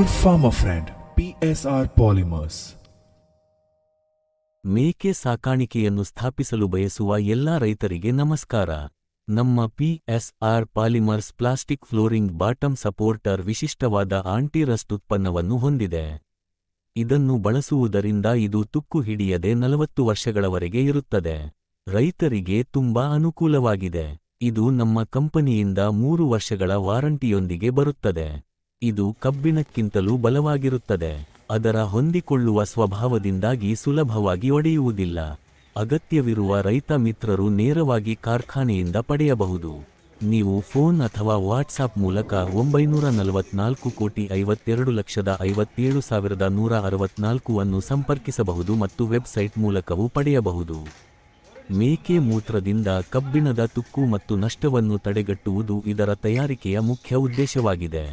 Your farmer friend PSR Polymers. ಮೇಕೆ ಸಾಕಾಣಿಕೆಯನ್ನು ಸ್ಥಾಪಿಸಲು ಬಯಸುವ ಎಲ್ಲಾ ರೈತರಿಗೆ ನಮಸ್ಕಾರ. ನಮ್ಮ PSR polymers plastic flooring bottom supporter ವಿಶಿಷ್ಟವಾದ ಆಂಟಿ-ರಸ್ಟ್ ಉತ್ಪನ್ನವನ್ನು ಹೊಂದಿದೆ. ಇದನ್ನು ಬಳಸುವುದರಿಂದ ಇದು ತುಕ್ಕು ಹಿಡಿಯದೆ 40 ವರ್ಷಗಳವರೆಗೆ ಇರುತ್ತದೆ. ರೈತರಿಗೆ ತುಂಬಾ ಅನುಕೂಲವಾಗಿದೆ. ಇದು ನಮ್ಮ ಕಂಪನಿಯಿಂದ 3 ವರ್ಷಗಳ ವಾರಂಟಿಯೊಂದಿಗೆ ಬರುತ್ತದೆ. ಇದು ಕಬ್ಬಿಣಕ್ಕಿಂತಲೂ ಬಲವಾಗಿರುತ್ತದೆ. ಅದರ ಹೊಂದಿಕೊಳ್ಳುವ ಸ್ವಭಾವದಿಂದಾಗಿ ಸುಲಭವಾಗಿ ಒಡೆಯುವುದಿಲ್ಲ. ಅಗತ್ಯವಿರುವ ರೈತ ಮಿತ್ರರು ನೇರವಾಗಿ ಕಾರ್ಖಾನೆಯಿಂದ ಪಡೆಯಬಹುದು. ನೀವು ಫೋನ್ ಅಥವಾ ವಾಟ್ಸಾಪ್ ಮೂಲಕ 944,52,57,164 ಅನ್ನು ಸಂಪರ್ಕಿಸಬಹುದು ಮತ್ತು ವೆಬ್ಸೈಟ್ ಮೂಲಕವೂ ಪಡೆಯಬಹುದು. ಮೇಕೆ ಮೂತ್ರದಿಂದ ಕಬ್ಬಿಣದ ತುಕ್ಕು ಮತ್ತು ನಷ್ಟವನ್ನು ತಡೆಗಟ್ಟುವುದು ಇದರ ತಯಾರಿಕೆಯ ಮುಖ್ಯ ಉದ್ದೇಶವಾಗಿದೆ.